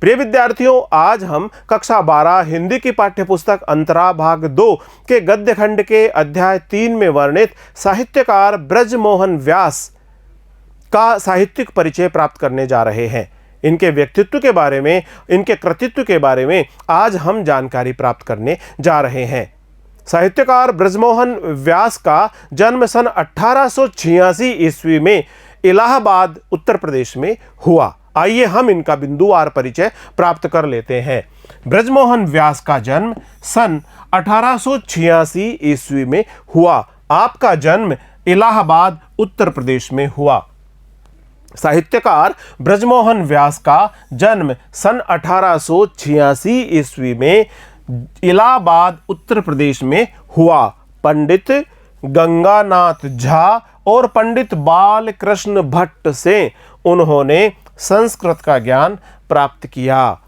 प्रिय विद्यार्थियों, आज हम कक्षा 12 हिंदी की पाठ्यपुस्तक अंतरा भाग 2 के गद्य खंड के अध्याय 3 में वर्णित साहित्यकार ब्रजमोहन व्यास का साहित्यिक परिचय प्राप्त करने जा रहे हैं। इनके व्यक्तित्व के बारे में, इनके कृतित्व के बारे में आज हम जानकारी प्राप्त करने जा रहे हैं। साहित्यकार ब्रजमोहन व्यास का जन्म सन 1886 ईस्वी में इलाहाबाद उत्तर प्रदेश में हुआ। आइए हम इनका बिंदुवार परिचय प्राप्त कर लेते हैं। ब्रजमोहन व्यास का जन्म सन 1886 ईस्वी में हुआ। आपका जन्म इलाहाबाद उत्तर प्रदेश में हुआ। साहित्यकार ब्रजमोहन व्यास का जन्म सन 1886 ईस्वी में इलाहाबाद उत्तर प्रदेश में हुआ। पंडित गंगानाथ झा और पंडित बालकृष्ण भट्ट से उन्होंने संस्कृत का ज्ञान प्राप्त किया।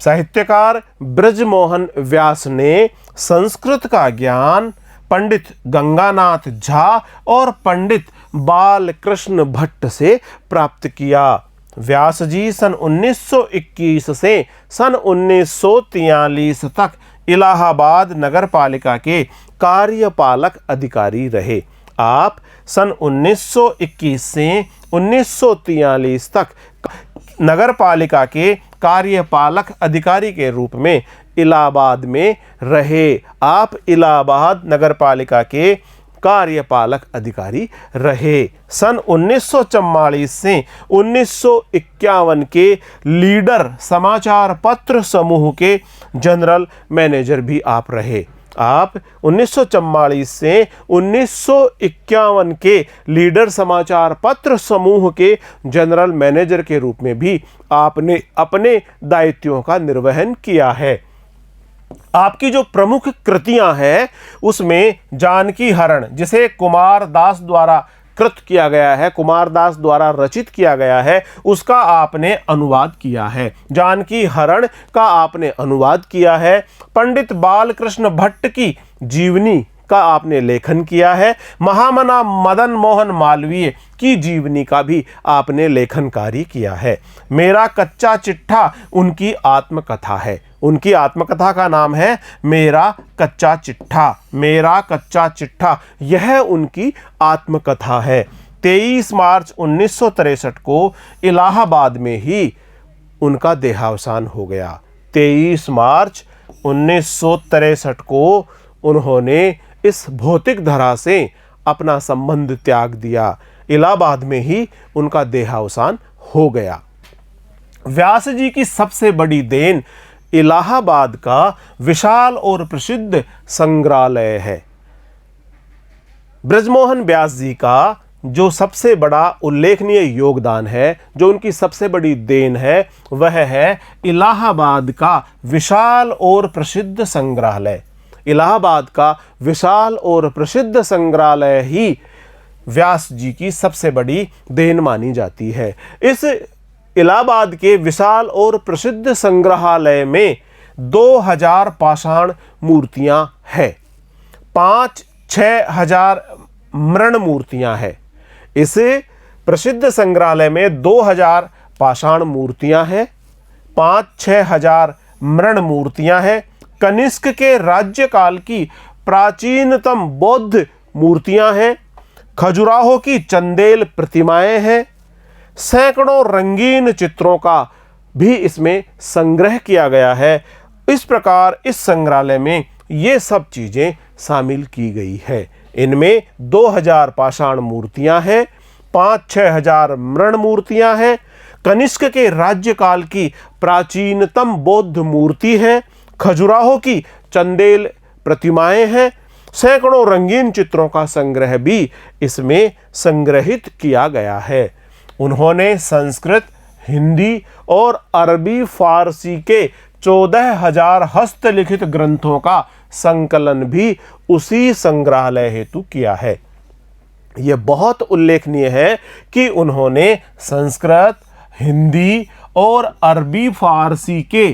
साहित्यकार ब्रजमोहन व्यास ने संस्कृत का ज्ञान पंडित गंगानाथ झा और पंडित बालकृष्ण भट्ट से प्राप्त किया। व्यास जी सन 1921 से सन 1943 तक इलाहाबाद नगर पालिका के कार्यपालक अधिकारी रहे। आप सन 1921 से 1943 तक नगर पालिका के कार्यपालक अधिकारी के रूप में इलाहाबाद में रहे। आप इलाहाबाद नगर पालिका के कार्यपालक अधिकारी रहे। सन 1944 से 1951 के लीडर समाचार पत्र समूह के जनरल मैनेजर भी आप रहे। आप 1944 से 1951 के लीडर समाचार पत्र समूह के जनरल मैनेजर के रूप में भी आपने अपने दायित्वों का निर्वहन किया है। आपकी जो प्रमुख कृतियां हैं उसमें जानकी हरण, जिसे कुमार दास द्वारा कृत किया गया है, कुमार दास द्वारा रचित किया गया है, उसका आपने अनुवाद किया है। जानकी हरण का आपने अनुवाद किया है। पंडित बालकृष्ण भट्ट की जीवनी का आपने लेखन किया है। महामना मदन मोहन मालवीय की जीवनी का भी आपने लेखन कार्य किया है। मेरा कच्चा चिट्ठा उनकी आत्मकथा है। उनकी आत्मकथा का नाम है मेरा कच्चा चिट्ठा। मेरा कच्चा चिट्ठा, यह उनकी आत्मकथा है। 23 मार्च 1963 को इलाहाबाद में ही उनका देहावसान हो गया। 23 मार्च 1963 को उन्होंने इस भौतिक धरा से अपना संबंध त्याग दिया। इलाहाबाद में ही उनका देहावसान हो गया। व्यास जी की सबसे बड़ी देन इलाहाबाद का विशाल और प्रसिद्ध संग्रहालय है। ब्रजमोहन व्यास जी का जो सबसे बड़ा उल्लेखनीय योगदान है, जो उनकी सबसे बड़ी देन है, वह है इलाहाबाद का विशाल और प्रसिद्ध संग्रहालय। इलाहाबाद का विशाल और प्रसिद्ध संग्रहालय ही व्यास जी की सबसे बड़ी देन मानी जाती है। इस इलाहाबाद के विशाल और प्रसिद्ध संग्रहालय में 2000 पाषाण मूर्तियां हैं। 5-6 हजार मृण मूर्तियां हैं। इस प्रसिद्ध संग्रहालय में 2000 पाषाण मूर्तियां हैं, 5-6 हजार मृण मूर्तियां हैं। कनिष्क के राज्यकाल की प्राचीनतम बौद्ध मूर्तियां हैं। खजुराहो की चंदेल प्रतिमाएं हैं। सैकड़ों रंगीन चित्रों का भी इसमें संग्रह किया गया है। इस प्रकार इस संग्रहालय में ये सब चीज़ें शामिल की गई है। इनमें 2000 पाषाण मूर्तियां हैं, 5-6 हजार मृण मूर्तियां हैं। कनिष्क के राज्यकाल की प्राचीनतम बौद्ध मूर्ति है। खजुराहो की चंदेल प्रतिमाएं हैं। सैकड़ों रंगीन चित्रों का संग्रह भी इसमें संग्रहित किया गया है। उन्होंने संस्कृत, हिंदी और अरबी फारसी के 14,000 हस्तलिखित ग्रंथों का संकलन भी उसी संग्रहालय हेतु किया है। यह बहुत उल्लेखनीय है कि उन्होंने संस्कृत, हिंदी और अरबी फारसी के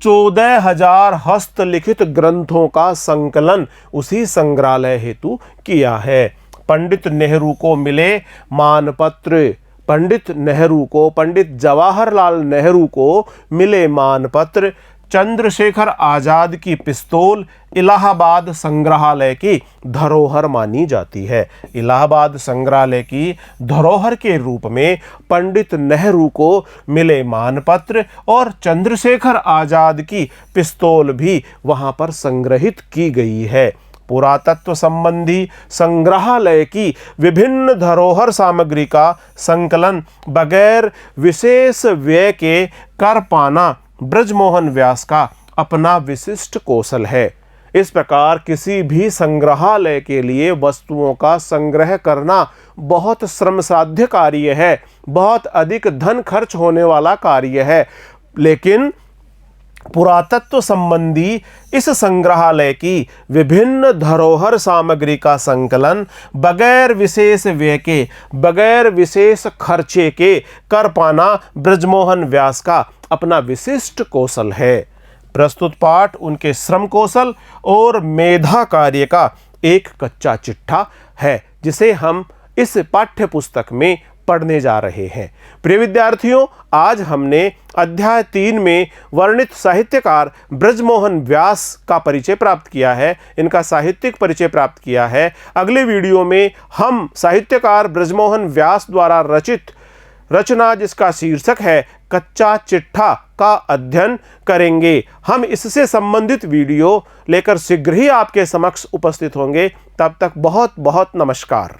14,000 हस्तलिखित ग्रंथों का संकलन उसी संग्रहालय हेतु किया है। पंडित नेहरू को मिले मानपत्र, पंडित नेहरू को, पंडित जवाहरलाल नेहरू को मिले मानपत्र, चंद्रशेखर आजाद की पिस्तौल इलाहाबाद संग्रहालय की धरोहर मानी जाती है। इलाहाबाद संग्रहालय की धरोहर के रूप में पंडित नेहरू को मिले मानपत्र और चंद्रशेखर आजाद की पिस्तौल भी वहां पर संग्रहित की गई है। पुरातत्व संबंधी संग्रहालय की विभिन्न धरोहर सामग्री का संकलन बगैर विशेष व्यय के कर पाना ब्रजमोहन व्यास का अपना विशिष्ट कौशल है। इस प्रकार किसी भी संग्रहालय के लिए वस्तुओं का संग्रह करना बहुत श्रमसाध्य कार्य है, बहुत अधिक धन खर्च होने वाला कार्य है, लेकिन पुरातत्व संबंधी इस संग्रहालय की विभिन्न धरोहर सामग्री का संकलन बगैर विशेष व्यय के, बगैर विशेष खर्चे के कर पाना ब्रजमोहन व्यास का अपना विशिष्ट कौशल है। प्रस्तुत पाठ उनके श्रम कौशल और मेधा कार्य का एक कच्चा चिट्ठा है, जिसे हम इस पाठ्य पुस्तक में पढ़ने जा रहे हैं। प्रिय विद्यार्थियों, आज हमने अध्याय 3 में वर्णित साहित्यकार ब्रजमोहन व्यास का परिचय प्राप्त किया है, इनका साहित्यिक परिचय प्राप्त किया है। अगले वीडियो में हम साहित्यकार ब्रजमोहन व्यास द्वारा रचित रचना जिसका शीर्षक है कच्चा चिट्ठा का अध्ययन करेंगे। हम इससे संबंधित वीडियो लेकर शीघ्र ही आपके समक्ष उपस्थित होंगे। तब तक बहुत बहुत नमस्कार।